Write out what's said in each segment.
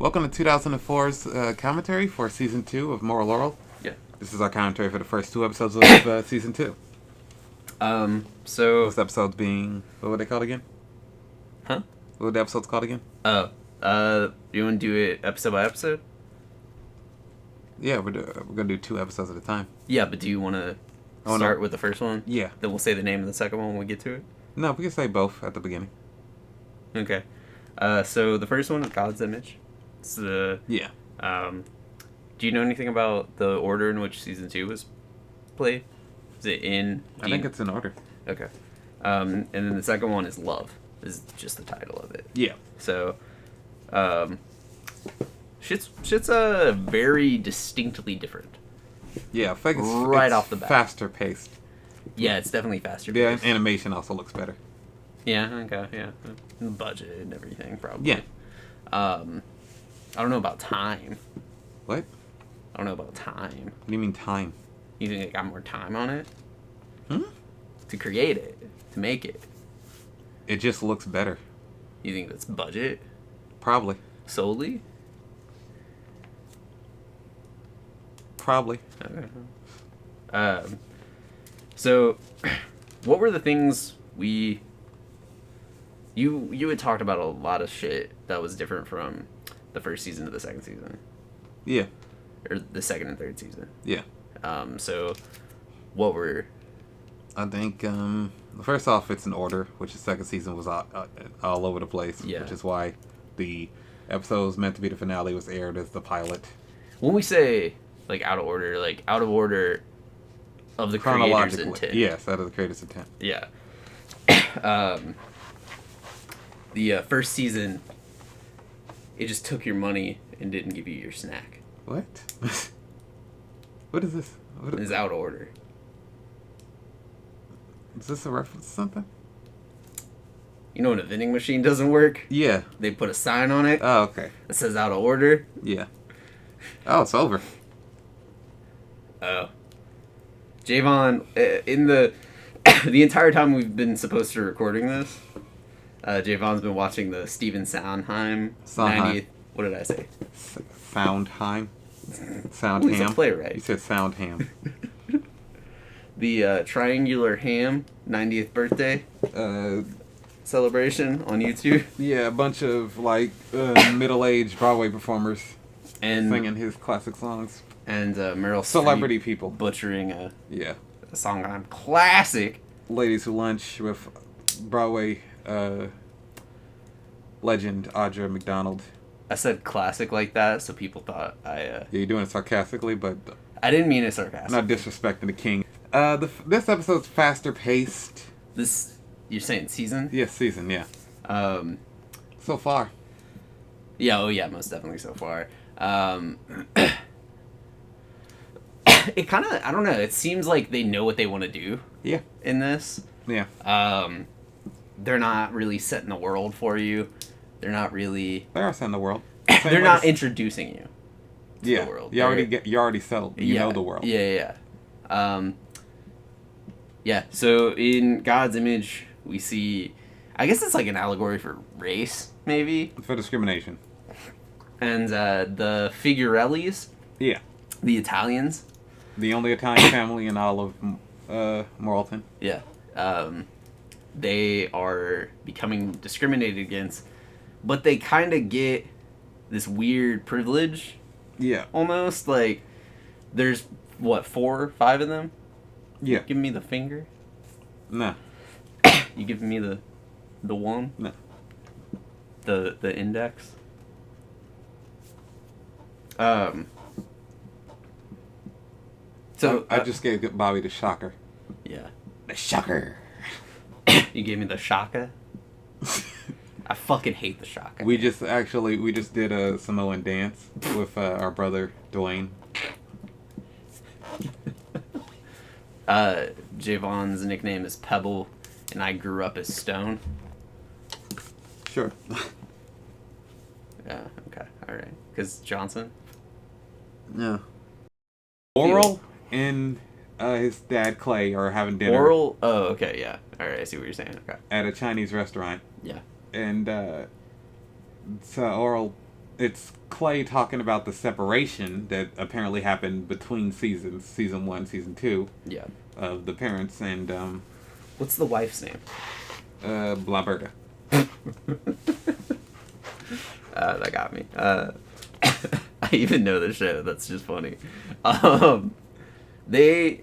Welcome to 2004's commentary for Season 2 of Moral Orel. Yeah. This is our commentary for the first two episodes of Season 2. So... This episode's being... What were they called again? Huh? What were the episodes called again? You want to do it episode by episode? Yeah, we're going to do 2 episodes at a time. Yeah, but do you want to start with the first one? Yeah. Then we'll say the name of the second one when we get to it? No, we can say both at the beginning. Okay. So the first one is God's Image. It's the... Yeah. Do you know anything about the order in which Season 2 was played? Is it in... I think it's in order. Okay. And then the second one is Love. Is just the title of it. Yeah. So, shit's very distinctly different. Yeah, I think it's right off the bat. Faster paced. Yeah, it's definitely faster Yeah, paced. animation also looks better. Yeah, okay, yeah. Budget and everything, probably. Yeah. I don't know about time. What? I don't know about time. What do you mean time? You think they got more time on it? Hmm? To create it. To make it. It just looks better. You think that's budget? Probably. Solely? Probably. Okay. So, what were the things you had talked about a lot of shit that was different from the first season to the second season? Yeah. Or the second and third season? Yeah. So, what were... I think, first off, it's in order, which the second season was all over the place, Yeah. which is why the episode was meant to be the finale was aired as the pilot. When we say, out of order of the creator's intent. Yes, out of the creator's intent. Yeah. The first season, it just took your money and didn't give you your snack. What? What is this? It's out of order. Is this a reference to something? You know when a vending machine doesn't work? Yeah. They put a sign on it Oh, okay. that says out of order. Yeah. Oh, it's over. Oh. Javon, in the entire time we've been supposed to recording this, Javon's been watching the Stephen Sondheim 90th. What did I say? Soundheim. Soundham. Well, he's a playwright. You said Soundham. The Triangular Ham 90th birthday celebration on YouTube. Yeah, a bunch of middle-aged Broadway performers And singing his classic songs. And Meryl Streep Celebrity people butchering a song classic. Ladies Who Lunch with Broadway legend Audra McDonald. I said classic like that, so people thought Yeah, you're doing it sarcastically, but I didn't mean it sarcastically. not disrespecting the king. This episode's faster paced. You're saying season? Yes, season, yeah. So far. Yeah, oh yeah, most definitely so far. It kind of, I don't know, it seems like they know what they want to do. Yeah. In this. Yeah. They're not really setting the world for you. They're not really... They are setting the world. They're not introducing you to the world. You're already settled. You know the world. Yeah. So in God's Image, we see... I guess it's like an allegory for race, maybe? For discrimination. And the Figurellis. Yeah. The Italians. The only Italian family in all of Moralton. Yeah. They are becoming discriminated against, but they kind of get this weird privilege. Yeah. Almost. Like, there's, 4 or 5 of them? Yeah. You giving me the finger? No. You giving me the one? No. The index? So I just gave Bobby the shocker. Yeah. The shocker. You gave me the shaka? I fucking hate the shaka. We just did a Samoan dance with our brother Dwayne. Javon's nickname is Pebble, and I grew up as Stone. Sure. Yeah, okay, alright. Because Johnson? Yeah. Orel and his dad Clay are having dinner. Orel? Oh, okay, yeah. Alright, I see what you're saying. Okay. At a Chinese restaurant. Yeah. And so Orel it's Clay talking about the separation that apparently happened between seasons, season 1, season 2, Yeah. of the parents, and What's the wife's name? Blaberta. That got me. I even know the show. That's just funny. They,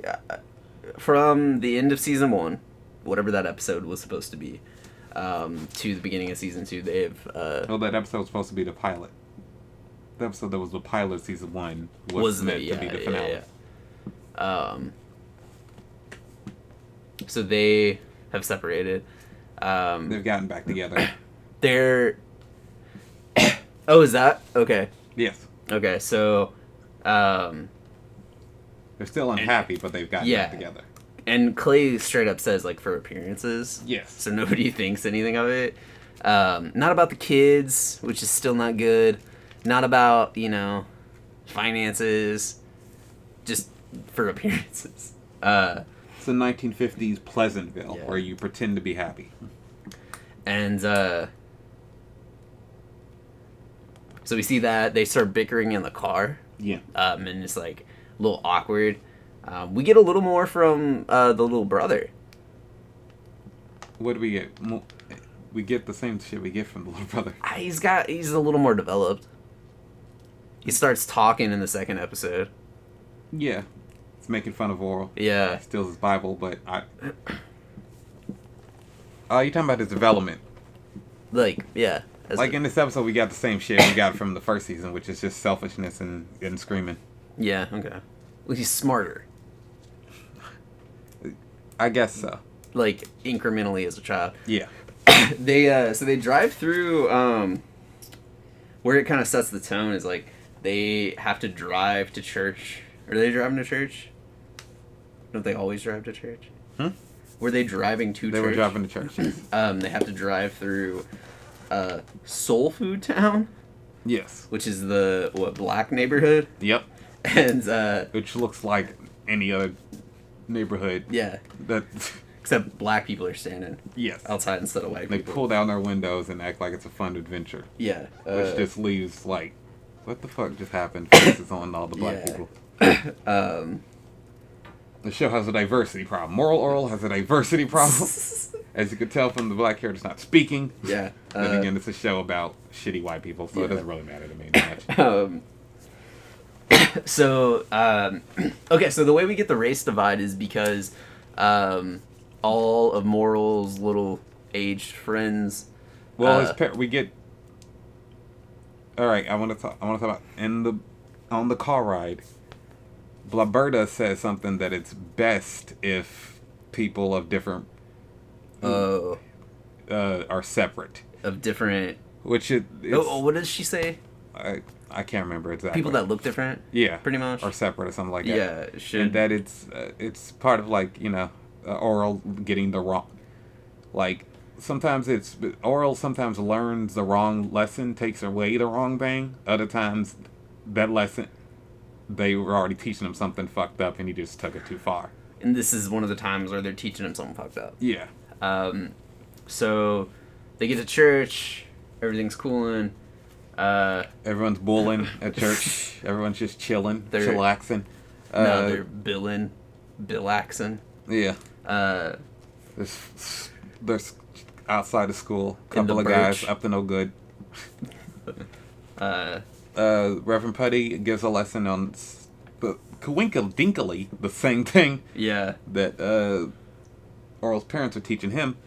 from the end of season 1, whatever that episode was supposed to be, to the beginning of season 2, they've... Well, that episode was supposed to be the pilot. The episode that was the pilot of season 1 was meant to be the finale. Yeah. So they have separated. They've gotten back together. They're... Oh, is that? Okay. Yes. Okay, so... They're still unhappy, but they've gotten back together. And Clay straight up says, like, for appearances. Yes. So nobody thinks anything of it. Not about the kids, which is still not good. Not about, finances. Just for appearances. It's the 1950s Pleasantville, Yeah. where you pretend to be happy. And, so we see that they start bickering in the car. Yeah. And it's, like, a little awkward. We get a little more from the little brother. What do we get? We get the same shit we get from the little brother. He's a little more developed. He starts talking in the second episode. Yeah. It's making fun of Oral. Yeah. He steals his Bible, but you're talking about his development. Like, yeah. Like in this episode, we got the same shit we got from the first season, which is just selfishness and screaming. Yeah, okay. Well, he's smarter. I guess so. Like, incrementally as a child. Yeah. They drive through, where it kind of sets the tone is, like, they have to drive to church. Are they driving to church? Don't they always drive to church? Were they driving to church? They were driving to church, yes. They have to drive through, Soul Food Town? Yes. Which is the, black neighborhood? Yep. And, which looks like any other neighborhood. Yeah. That... Except black people are standing outside instead of white people. They pull down their windows and act like it's a fun adventure. Yeah. Which just leaves, like, what the fuck just happened? Faces on all the black people. The show has a diversity problem. Moral Orel has a diversity problem. As you could tell from the black characters not speaking. Yeah. Then again, it's a show about shitty white people, so it doesn't really matter to me that much. So, okay, so the way we get the race divide is because all of Moral's little aged friends. Well, we get. All right, I want to talk about on the car ride. Blaberta says something that it's best if people of different are separate. Of different. Which what does she say? I can't remember exactly. People that look different. Yeah, pretty much. Or separate or something like that. Yeah, and that it's part of like Oral getting the wrong. Like sometimes Oral sometimes learns the wrong lesson, takes away the wrong thing. Other times, that lesson they were already teaching him something fucked up, and he just took it too far. And this is one of the times where they're teaching him something fucked up. Yeah. So they get to church, everything's cooling. Everyone's bulling at church. Everyone's just chilling, chillaxing. No, they're billaxing. Yeah. There's outside of school, a couple of guys up to no good. Reverend Putty gives a lesson on the Kawinkle-Dinkly, the same thing. Yeah. That Oral's parents are teaching him.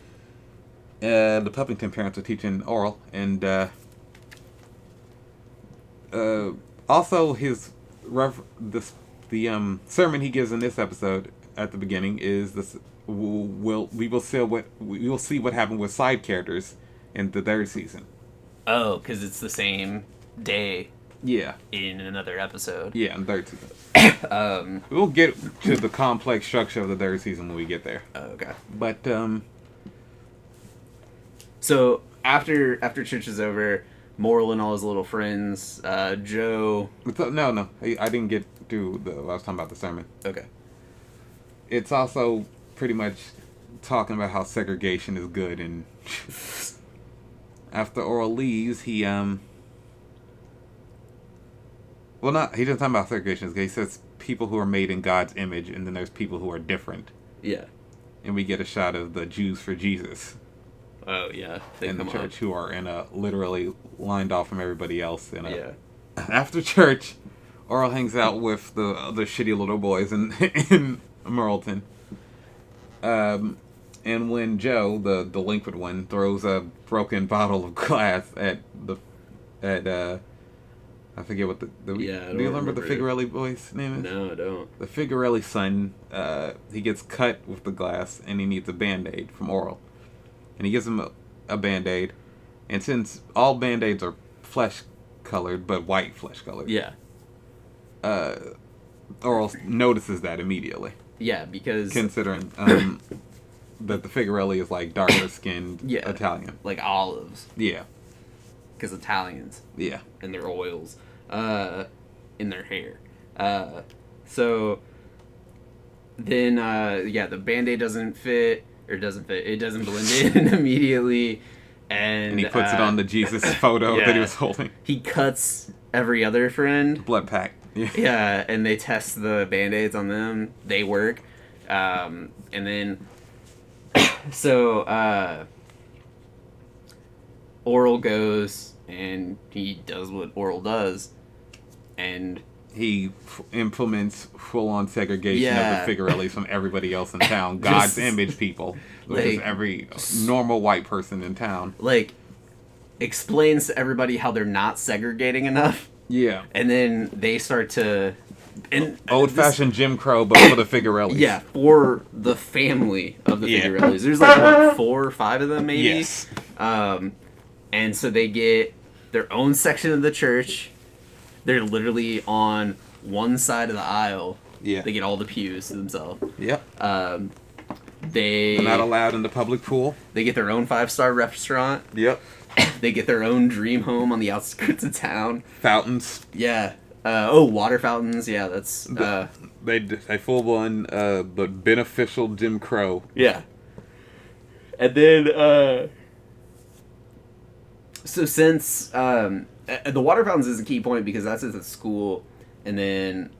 The Puppington parents are teaching Oral, and also the sermon he gives in this episode at the beginning is this. We will see what happened with side characters in the third season. Oh, because it's the same day. Yeah. In another episode. Yeah, in third season. We'll get to the complex structure of the third season when we get there. Oh, okay. But so after church is over, Moral and all his little friends, Joe. No, I didn't get to I was talking about the sermon. Okay. It's also pretty much talking about how segregation is good, and after Oral leaves, he Well, not he doesn't talk about segregation. He says people who are made in God's image, and then there's people who are different. Yeah. And we get a shot of the Jews for Jesus. Oh yeah. They in the come church up. who are in a literally lined off from everybody else. Yeah. After church, Oral hangs out with the other shitty little boys in Merleton. And when Joe, the delinquent one, throws a broken bottle of glass at I forget what do you remember the Figarelli boy's name is? No, I don't. The Figarelli son, he gets cut with the glass and he needs a Band-Aid from Oral. And he gives him a Band-Aid. And since all Band-Aids are flesh colored, but white flesh colored. Yeah. Oral notices that immediately. Yeah, because considering that the Figarelli is like darker skinned Italian. Like olives. Yeah. Because Italians. Yeah. And their oils. In their hair. So then the Band-Aid doesn't fit. Or doesn't fit. It doesn't blend in immediately. And he puts it on the Jesus photo that he was holding. He cuts every other friend. Blood pack. Yeah. Yeah, and they test the Band-Aids on them. They work. And then... So, Oral goes, and he does what Oral does. And... He implements full-on segregation of the Figarellis from everybody else in town. God's image people. Which is every normal white person in town. Like, explains to everybody how they're not segregating enough. Yeah. And then they start to... Old-fashioned Jim Crow, but for the Figarellis. Yeah, for the family of the Figarellis. There's like, 4 or 5 of them, maybe? Yes. And so they get their own section of the church. They're literally on one side of the aisle. Yeah. They get all the pews to themselves. Yep. They're not allowed in the public pool. They get their own 5-star restaurant. Yep. They get their own dream home on the outskirts of town. Fountains. Yeah. Water fountains. Yeah, that's... They full-blown, the beneficial Jim Crow. Yeah. And then, so since... the water fountains is a key point because that's at the school, and then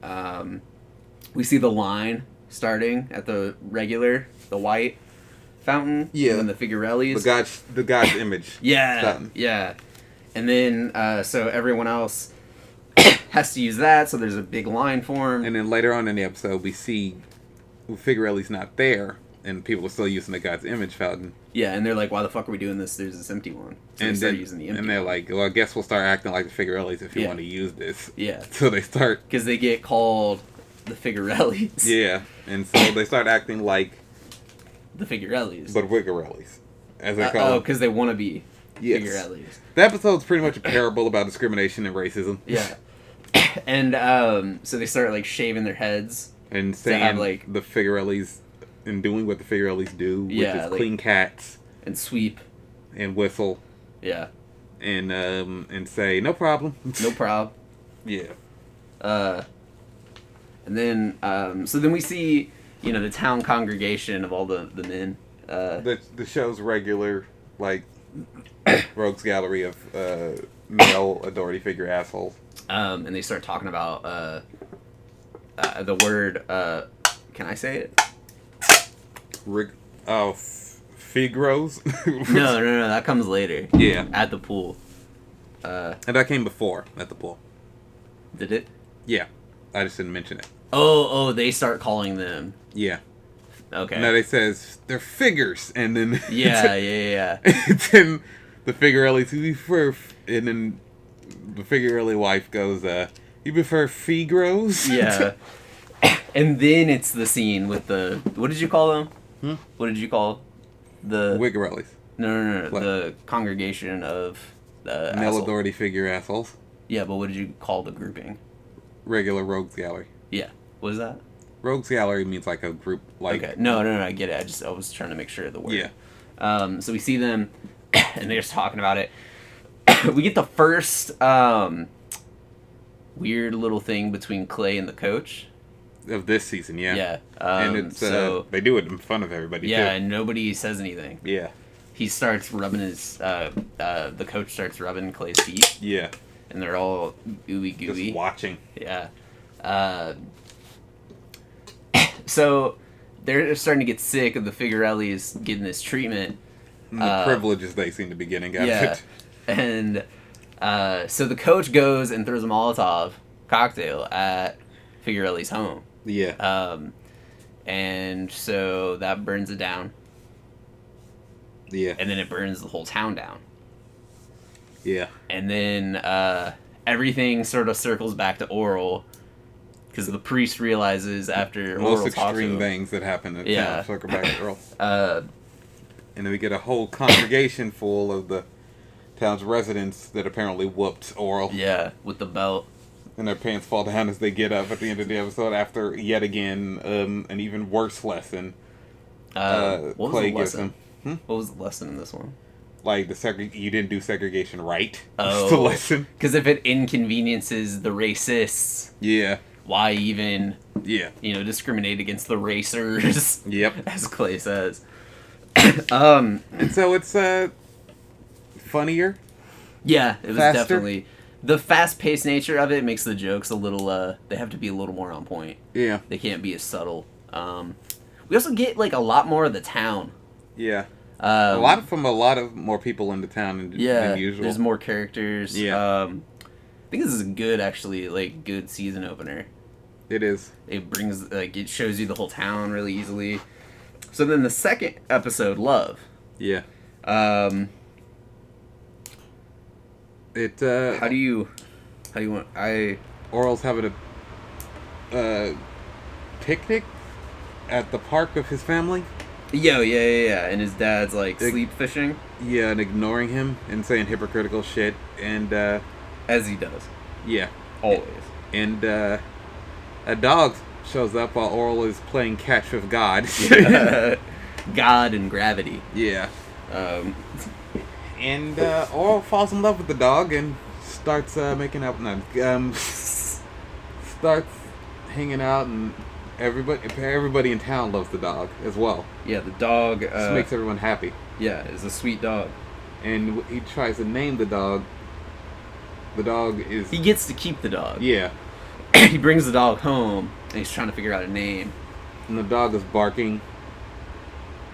we see the line starting at the white fountain. Yeah. And the Figarellis. The God's image. Yeah. Fountain. Yeah. And then so everyone else has to use that, so there's a big line formed. And then later on in the episode, we see Figarelli's not there, and people are still using the God's image fountain. Yeah, and they're like, why the fuck are we doing this? There's this empty one. So they start using the empty one. And they're like, well, I guess we'll start acting like the Figarellis if you want to use this. Yeah. So they start... Because they get called the Figarellis. Yeah, and so they start acting like... the Figarellis. But Figarellis, as they call them. Oh, because they want to be Figarellis. The episode's pretty much a parable about discrimination and racism. Yeah. And so they start, like, shaving their heads. And saying, like, the Figarellis... and doing what the Figarellis do, which is clean cats and sweep and whistle, and say no problem, no problem, and then so then we see the town congregation of all the men. The show's regular like rogues gallery of male authority figure assholes, and they start talking about the word. Can I say it? Figros? No, that comes later. Yeah. At the pool. And that came before, at the pool. Did it? Yeah. I just didn't mention it. Oh, they start calling them. Yeah. Okay. Now they says, they're figures, and then... Yeah. And then the Figarellis, who you prefer... And then the Figarelli wife goes, you prefer Figros? Yeah. And then it's the scene with the... What did you call them? What did you call the... Wigarellis. No. The congregation of... Male authority figure assholes. Yeah, but what did you call the grouping? Regular rogues gallery. Yeah. What is that? Rogues gallery means like a group, like... Okay. No, I get it. I was trying to make sure of the word. Yeah. So we see them, and they're just talking about it. We get the first weird little thing between Clay and the coach. Of this season, yeah. Yeah. And it's, they do it in front of everybody, yeah, too. And nobody says anything. Yeah. He starts rubbing his, the coach starts rubbing Clay's feet. Yeah. and they're all ooey gooey. Just watching. Yeah. So they're starting to get sick of the Figarellis getting this treatment. And the privileges they seem to be getting out of it. And so the coach goes and throws a Molotov cocktail at Figarelli's home. Yeah. And so that burns it down. Yeah. And then it burns the whole town down. Yeah. And then everything sort of circles back to Oral, because the priest realizes after most Oral extreme things that happen in town circle back to Oral. And then we get a whole congregation full of the town's residents that apparently whooped Oral. Yeah, with the belt. And their pants fall down as they get up at the end of the episode after, yet again, an even worse lesson. What was Clay the lesson? gives them. What was the lesson in this one? Like, you didn't do segregation right. Oh. That's the lesson. Because if it inconveniences the racists, Yeah. why even, Yeah. discriminate against the racers? Yep. As Clay says. And so it's funnier. Yeah, it was Faster? definitely... The fast-paced nature of it makes the jokes a little, they have to be a little more on point. Yeah. They can't be as subtle. We also get, like, a lot more of the town. Yeah. a lot of more people in the town than usual. There's more characters. Yeah. I think this is a good, actually, like, good season opener. It is. It brings, like, it shows you the whole town really easily. So then the second episode, Love. Yeah. How do you want, Oral's having a picnic at the park of his family. Yeah. And his dad's, like, sleep fishing. Yeah, and ignoring him and saying hypocritical shit, and As he does. yeah. Always. And a dog shows up while Oral is playing catch with God. God and gravity. Yeah. And Oral falls in love with the dog and starts making out. Starts hanging out, and everybody in town loves the dog as well. Yeah, the dog. Just makes everyone happy. Yeah, is a sweet dog. And he tries to name the dog. The dog is. He gets to keep the dog. Yeah. He brings the dog home, and he's trying to figure out a name. And the dog is barking.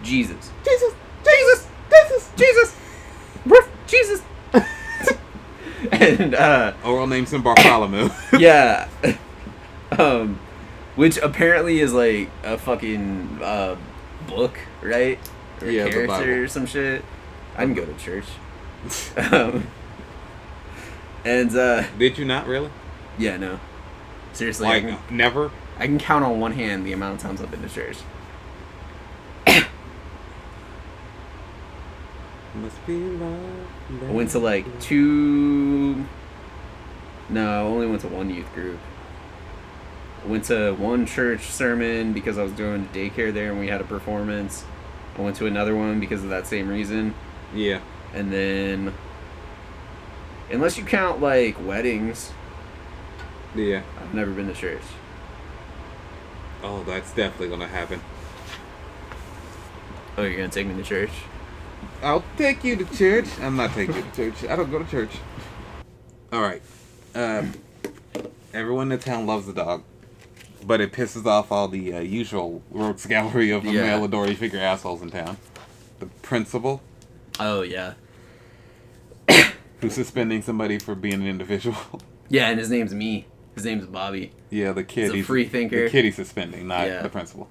Jesus. Jesus! Jesus! Jesus! Jesus! Jesus! And, Oral names him Bartholomew. yeah. Which apparently is, like, a fucking, book, right? Or Yeah, the character Bible. or some shit. I can go to church. And, Did you not really? yeah, no. Seriously, Like, never? I can count on one hand the amount of times I've been to church. Must be love. I went to like two. No, I only went to one youth group. I went to one church sermon because I was doing daycare there and we had a performance. I went to another one because of that same reason. Yeah. And then, unless you count like weddings, Yeah. I've never been to church. Oh, that's definitely gonna happen. Oh, you're gonna take me to church? I'll take you to church. I'm not taking you to church. I don't go to church. Alright. Everyone in the town loves the dog. But it pisses off all the usual rogues gallery of male authority figure assholes in town. The principal, Oh yeah. who's suspending somebody for being an individual. Yeah, and his name's me. His name's Bobby. Yeah, the kid. He's a free thinker. The kid he's suspending, not Yeah. the principal.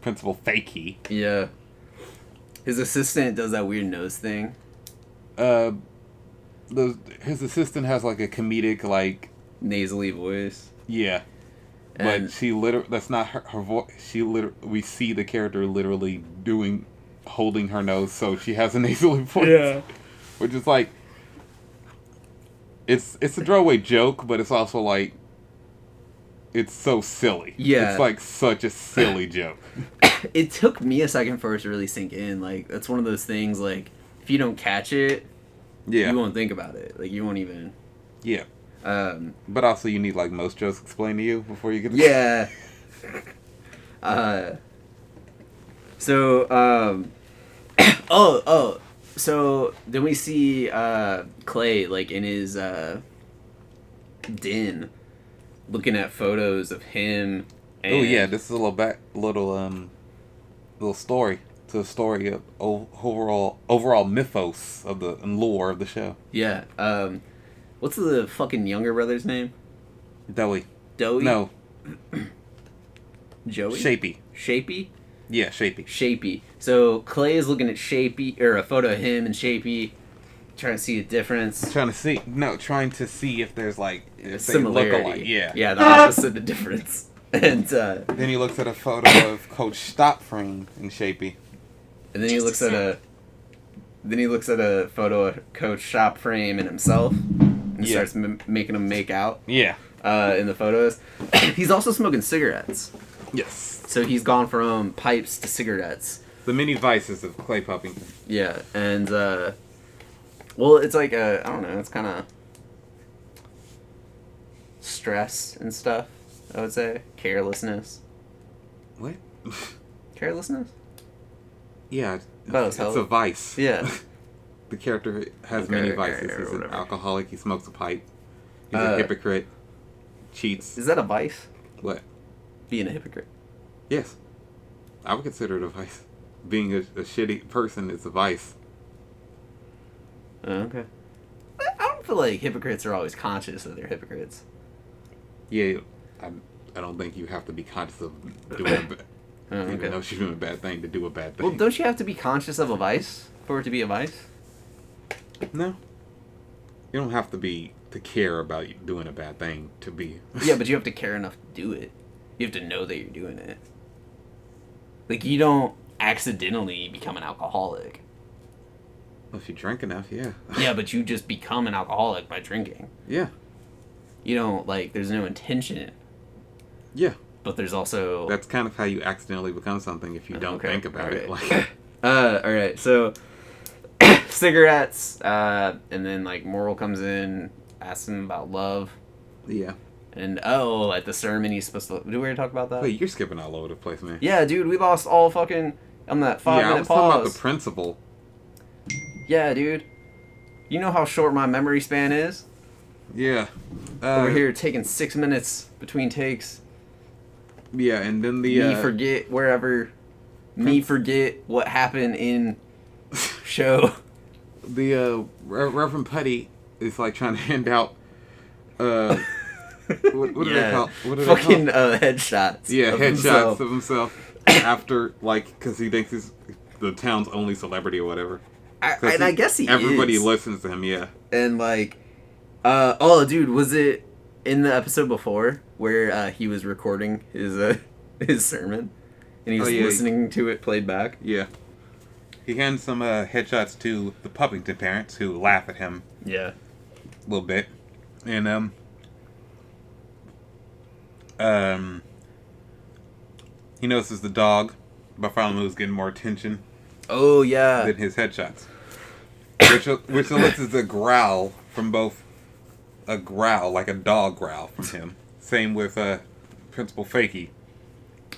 Principal fakey. Yeah. His assistant does that weird nose thing. His assistant has like a comedic, like, Nasally voice. yeah. And But she literally, that's not her voice. We see the character literally holding her nose, so she has a nasally voice. Yeah. Which is like, it's a throwaway joke, but it's also like, it's so silly. Yeah. It's like such a silly joke. It took me a second for it to really sink in. Like, that's one of those things, like, if you don't catch it, Yeah. you won't think about it. Like, you won't even... Yeah. But also you need like most jokes explained to you before you get to Yeah. So then we see Clay, like, in his Din looking at photos of him. And Oh yeah, this is a little story. It's a story of overall mythos of the and lore of the show. Yeah. What's the fucking younger brother's name? Doey. Doey? No. Joey? Shapey. Shapey? Yeah, Shapey. Shapey. So Clay is looking at Shapey, or a photo of him and Shapey, trying to see a difference. Trying to see if there's like if Similarity. they look alike. Yeah. Yeah, the opposite of difference. And then he looks at a photo of Coach Stopframe and Shapey. and then he looks at a photo of Coach Shopframe and himself, and starts making him make out. Yeah. In the photos, he's also smoking cigarettes. Yes. So he's gone from pipes to cigarettes. The many vices of Clay Puppington. Yeah, and well, it's like I don't know, it's kind of stress and stuff. I would say carelessness. What? Carelessness? Yeah. About his it's health. a vice. Yeah. The character has Okay, many okay, vices. or He's an whatever. alcoholic. He smokes a pipe. He's a hypocrite. Cheats. Is that a vice? What? Being a hypocrite. Yes. I would consider it a vice. Being a shitty person is a vice. Okay. I don't feel like hypocrites are always conscious that they're hypocrites. Yeah, I don't think you have to be conscious of doing even though she's doing a bad thing to do a bad thing. Well, don't you have to be conscious of a vice for it to be a vice? No. You don't have to care about doing a bad thing to be. Yeah, but you have to care enough to do it. You have to know that you're doing it. Like, you don't accidentally become an alcoholic. Well, if you drink enough, yeah. Yeah, but you just become an alcoholic by drinking. Yeah. You don't, like, there's no intention. Yeah. But there's also... That's kind of how you accidentally become something if you don't think about it. Like, alright, so... cigarettes, and then, like, Moral comes in, asks him about love. yeah. And, at the sermon, he's supposed to... Did we already talk about that? Wait, you're skipping all over the place, man. Yeah, dude, we lost all fucking... On that 5-minute Yeah, I was pause. talking about the principle. Yeah, dude. You know how short my memory span is? Yeah. Over here taking 6 minutes between takes. Yeah, and then the... Me forget wherever... Me forget what happened in show. The Reverend Putty is like trying to hand out... what do they call? What do Fucking they call? headshots. Yeah, of headshots himself. of himself after, like, because he thinks he's the town's only celebrity or whatever. I guess he everybody is. listens to him, yeah. And, like, dude, was it in the episode before where he was recording his sermon? And he was listening to it played back? Yeah. He hands some headshots to the Puppington parents who laugh at him Yeah. a little bit. And, he notices the dog, Bartholomew, is getting more attention Oh, yeah. than his headshots. Which elicits a growl from both a growl, like a dog growl from him. Same with Principal Fakey.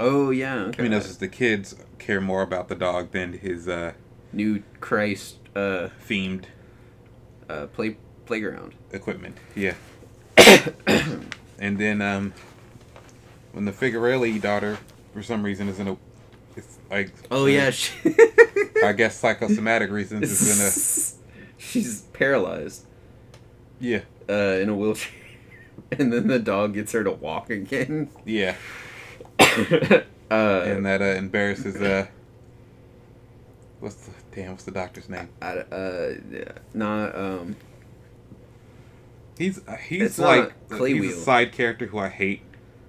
Oh, yeah. Okay. He notices the kids care more about the dog than his New Christ themed playground. equipment. Yeah. And then when the Figarelli daughter, for some reason, is in a... It's like... Oh, yeah. I guess psychosomatic reasons is in She's paralyzed. Yeah. In a wheelchair. And then the dog gets her to walk again. Yeah. And that embarrasses what's the doctor's name? He's It's like not Clay he's Wheel. a side character who I hate.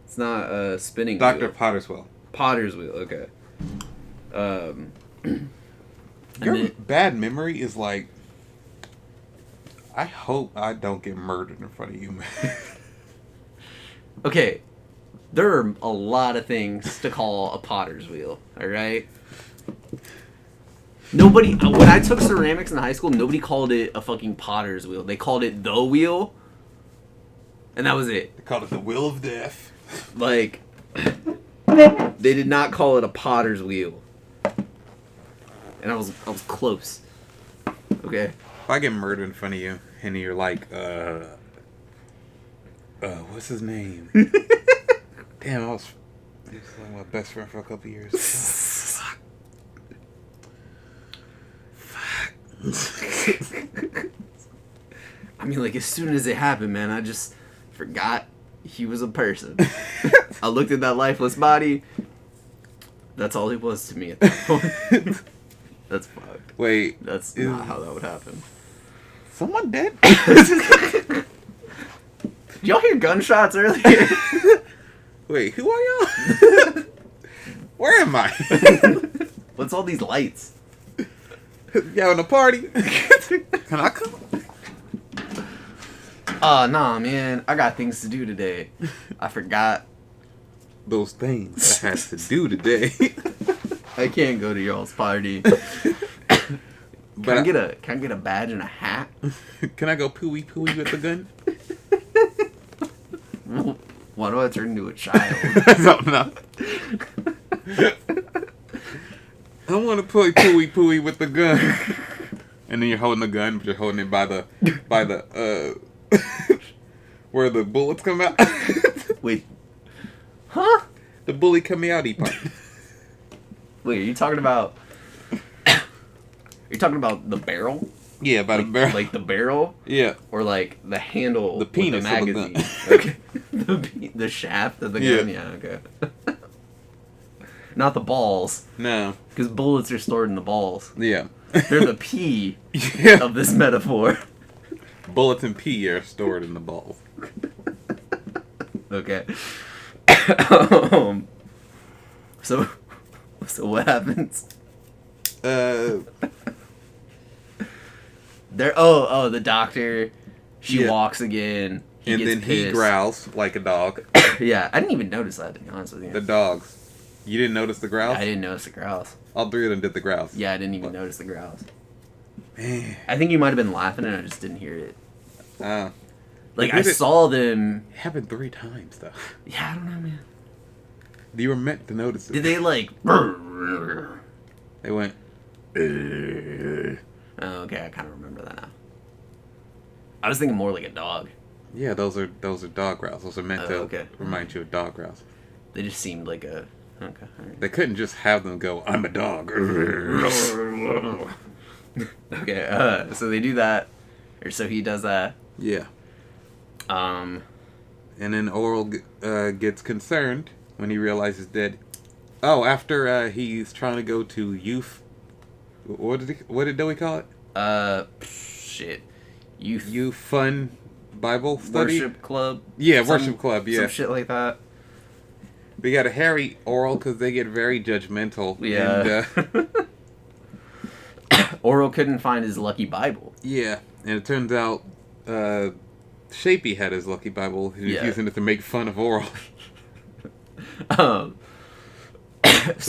It's not spinning Dr. wheel. Potterswell. Potter's wheel. Okay. Your bad memory is like. I hope I don't get murdered in front of you, man. Okay. There are a lot of things to call a potter's wheel. All right. Nobody. When I took ceramics in high school, nobody called it a fucking potter's wheel. They called it the wheel, and that was it. They call it the Wheel of Death. Like, they did not call it a potter's wheel. And I was close. Okay. If I get murdered in front of you and you're like, What's his name? Damn, he was like my best friend for a couple years. Fuck. I mean, like, as soon as it happened, man, I just forgot he was a person. I looked at that lifeless body. That's all he was to me at that point. That's fucked. Wait. That's not how that would happen. Someone dead? Did y'all hear gunshots earlier? Wait, who are y'all? Where am I? What's all these lights? Y'all in a party? Can I come? Nah, man. I got things to do today. I forgot. Those things I had to do today. I can't go to y'all's party. Can I get a badge and a hat? Can I go pooey pooey with the gun? Why do I turn into a child? I don't know. I want to play pooey pooey with the gun. And then you're holding the gun, but you're holding it by the where the bullets come out. Wait. Huh? The bully coming out part. Wait, are you talking about... You're talking about the barrel? Yeah, by the barrel. Like the barrel? Yeah. Or like the handle the penis with the magazine. Okay. The shaft of the gun? Yeah, okay. Not the balls. No. Because bullets are stored in the balls. Yeah. They're the pee of this metaphor. Bullets and pee are stored in the balls. Okay. So what happens? The doctor. She walks again. And then he growls like a dog. Yeah, I didn't even notice that, to be honest with you. The dogs. You didn't notice the growls? I didn't notice the growls. All three of them did the growls. Yeah, I didn't even notice the growls. Man. I think you might have been laughing and I just didn't hear it. Like, I saw them... It happened 3 times, though. Yeah, I don't know, man. You were meant to notice it. Did they, like... They went... Oh, okay, I kind of remember that now. I was thinking more like a dog. Yeah, those are dog growls. Those are meant to remind you of dog growls. They just seemed like a... Okay, alright. They couldn't just have them go, I'm a dog. Okay, so they do that. Or so he does that. Yeah. And then Oral gets concerned when he realizes that... Oh, after he's trying to go to youth... What did Dowie call it? Shit. Youth fun Bible study? Worship club? Yeah, worship club, yeah. Some shit like that. We gotta harry Oral because they get very judgmental. Yeah. And, Oral couldn't find his lucky Bible. Yeah, and it turns out Shapey had his lucky Bible. He was using it to make fun of Oral. So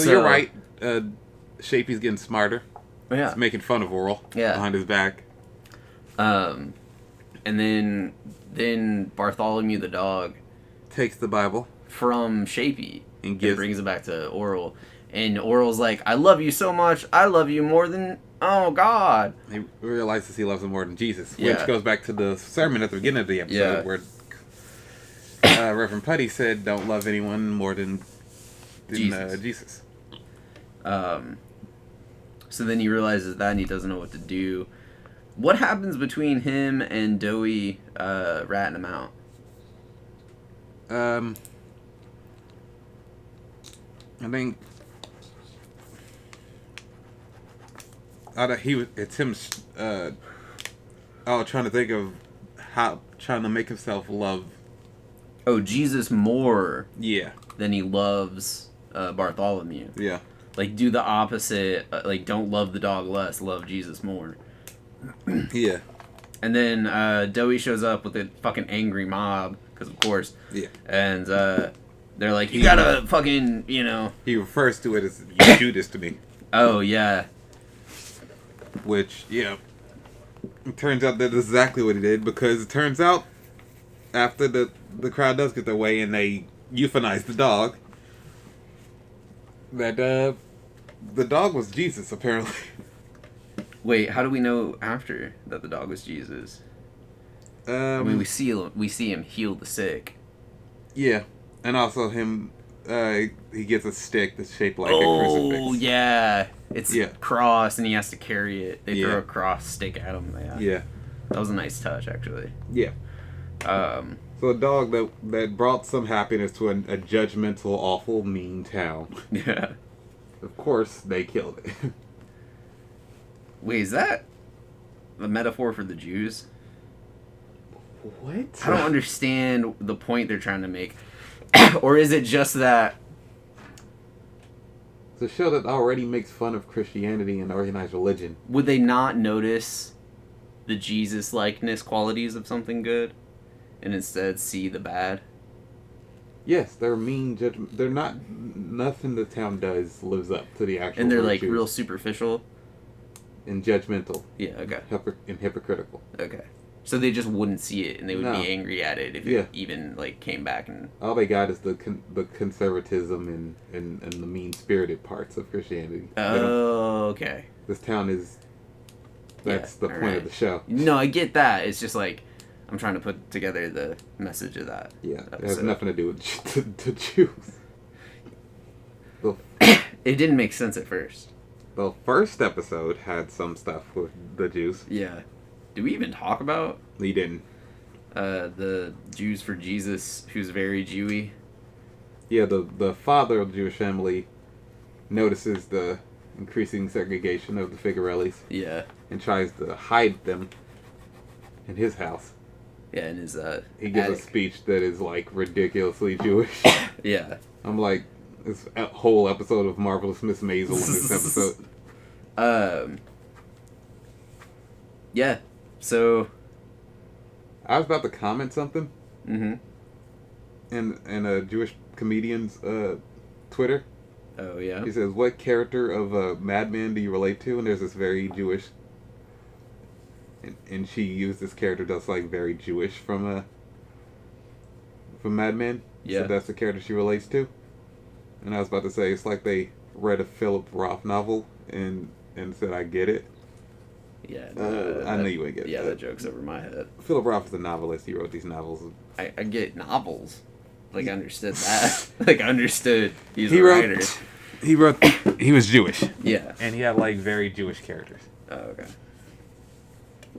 you're right. Shapey's getting smarter. Yeah. He's making fun of Oral behind his back. And then Bartholomew the dog takes the Bible from Shapey and brings it back to Oral. And Oral's like, I love you so much. I love you more than... Oh, God. He realizes he loves him more than Jesus. Which goes back to the sermon at the beginning of the episode where Reverend Putty said, don't love anyone more than Jesus. So then he realizes that and he doesn't know what to do. What happens between him and Dowie ratting him out? I think it's him trying to think of trying to make himself love Jesus more Yeah. than he loves Bartholomew. Yeah. Like, do the opposite. Like, don't love the dog less. Love Jesus more. Yeah. And then Dowie shows up with a fucking angry mob, because of course. Yeah. And they're like, you gotta fucking, you know. He refers to it as, you do this to me. Oh, yeah. Which, yeah. It turns out that's exactly what he did, because it turns out after the crowd does get their way and they euthanize the dog, that the dog was Jesus, apparently. Wait, how do we know after that the dog was Jesus? I mean, we see him heal the sick. Yeah, and also him. He gets a stick that's shaped like a Oh crucifix. yeah, it's Yeah. cross, and he has to carry it. They throw Yeah. a cross stick at him. Yeah. Yeah. That was a nice touch, actually. Yeah. So a dog that brought some happiness to a judgmental, awful, mean town. Yeah. Of course, they killed it. Wait, is that the metaphor for the Jews? What? I don't understand the point they're trying to make. Or is it just that... It's a show that already makes fun of Christianity and organized religion. Would they not notice the Jesus-likeness qualities of something good? And instead see the bad? Yes, they're mean judgment. They're not... Nothing the town does lives up to the actual And they're like virtues. real superficial? And judgmental. Yeah, okay. And hypocritical. Okay. So they just wouldn't see it, and they would No. be angry at it if Yeah. it even like came back and... All they got is the conservatism and the mean-spirited parts of Christianity. They don't- Oh, okay. This town is... That's Yeah, the point of the show. No, I get that. It's just like, I'm trying to put together the message of that. Yeah, it has episode. nothing to do with the Jews. The, It didn't make sense at first. the first episode had some stuff with the Jews. Yeah. Did we even talk about He didn't. the Jews for Jesus, who's very Jewy? Yeah, the father of the Jewish family notices the increasing segregation of the Figarellis Yeah. and tries to hide them in his house. Yeah, and his He gives attic. a speech that is like ridiculously Jewish. Yeah. I'm like, this whole episode of Marvelous Miss Maisel in this episode. Yeah. So. I was about to comment something Mm-hmm. in a Jewish comedian's Twitter. Oh yeah. He says, "What character of a madman do you relate to?" And there's this very Jewish, and she used this character that's like very Jewish from Mad Men. Yeah. So that's the character she relates to. And I was about to say it's like they read a Philip Roth novel and said, "I get it." Yeah. I know you ain't get Yeah, that. that joke's over my head. Philip Roth is a novelist. He wrote these novels. I get novels. Like, I understood that. Like, I understood he's He a wrote. writer. He was Jewish. Yeah. And he had like very Jewish characters. Oh, okay.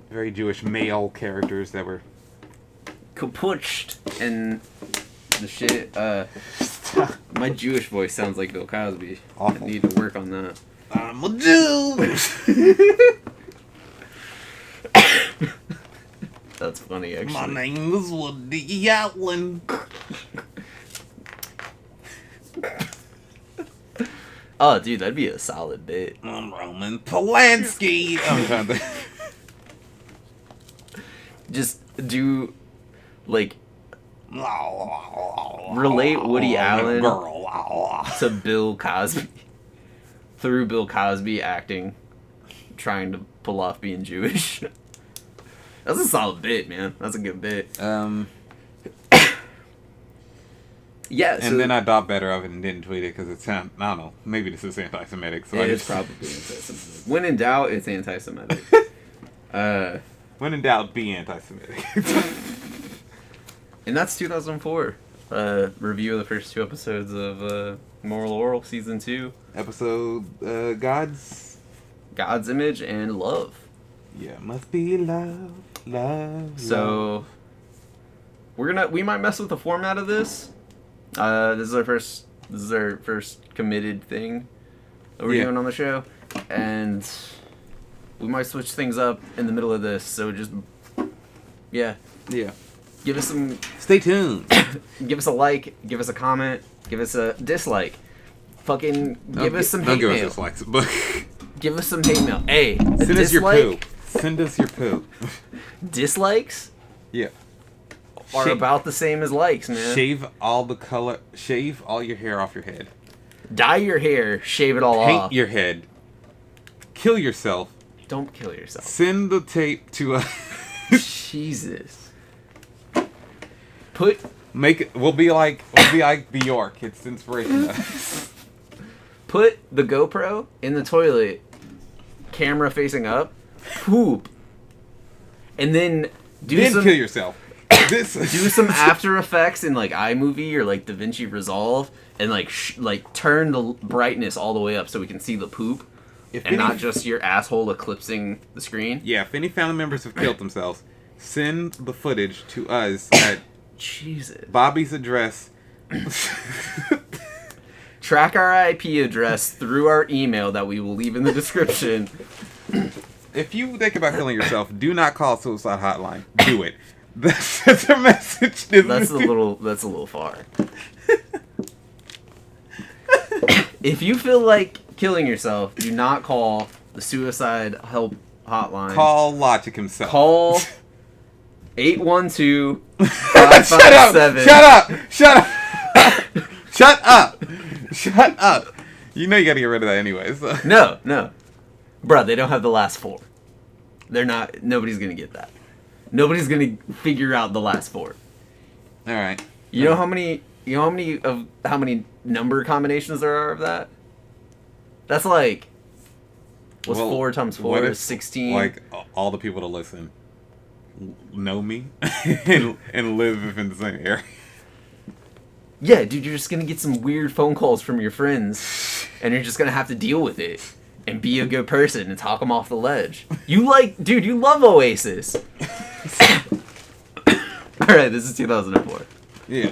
Very Jewish male characters that were. Kapuched and the shit. My Jewish voice sounds like Bill Cosby. Awful. I need to work on that. I'm a Jew! That's funny, actually. My name is Woody Allen. Oh, dude, that'd be a solid bit. I'm Roman Polanski. I'm trying to. Just do, like, relate Woody Allen Girl. to Bill Cosby. Through Bill Cosby acting, trying to pull off being Jewish. That's a solid bit, man. That's a good bit. Yeah, so And then I thought better of it and didn't tweet it because it sound. I don't know. Maybe this is anti-Semitic. So it's probably anti-Semitic. When in doubt, it's anti-Semitic. When in doubt, be anti-Semitic. And that's 2004. Review of the first 2 episodes of Moral Orel Season 2. Episode God's. God's Image and Love. Yeah, must be love, love. So we might mess with the format of this. This is our first committed thing that we're doing on the show, and we might switch things up in the middle of this. So just yeah, give us some. Stay tuned. Give us a like. Give us a comment. Give us a dislike. Fucking give us some hate Don't give mail. us dislikes, but Give us some hate mail. Hey, a send us your dislike. poo. Send us your poo. Dislikes Yeah. are about the same as likes, man. Shave all the color. Shave all your hair off your head. Dye your hair, shave it all Paint off. your head. Kill yourself. Don't kill yourself. Send the tape to a. Jesus. Put Make it. We'll be like Bjork. It's inspiration. put the GoPro in the toilet, camera facing up, poop, and then then kill yourself. Do some After Effects in like iMovie or like DaVinci Resolve, and like turn the brightness all the way up so we can see the poop, not just your asshole eclipsing the screen. Yeah, if any family members have killed themselves, send the footage to us at Jesus. Bobby's address. Track our IP address through our email that we will leave in the description. If you think about killing yourself, do not call suicide hotline. Do it. That's a message. That's a little far. If you feel like killing yourself, do not call the suicide help hotline. Call Logic himself. Call 812-557. Shut up! Shut up! Shut up! Shut up! You know you gotta get rid of that anyway. So. No. Bruh, they don't have the last four. Nobody's gonna get that. Nobody's gonna figure out the last four. Alright. You know how many number combinations there are of that? That's like, what's 4 times 4 is 16. Like, all the people to listen know me and live in the same area. Yeah, dude, you're just gonna get some weird phone calls from your friends, and you're just gonna have to deal with it and be a good person and talk them off the ledge. You love Oasis. All right, this is 2004. Yeah.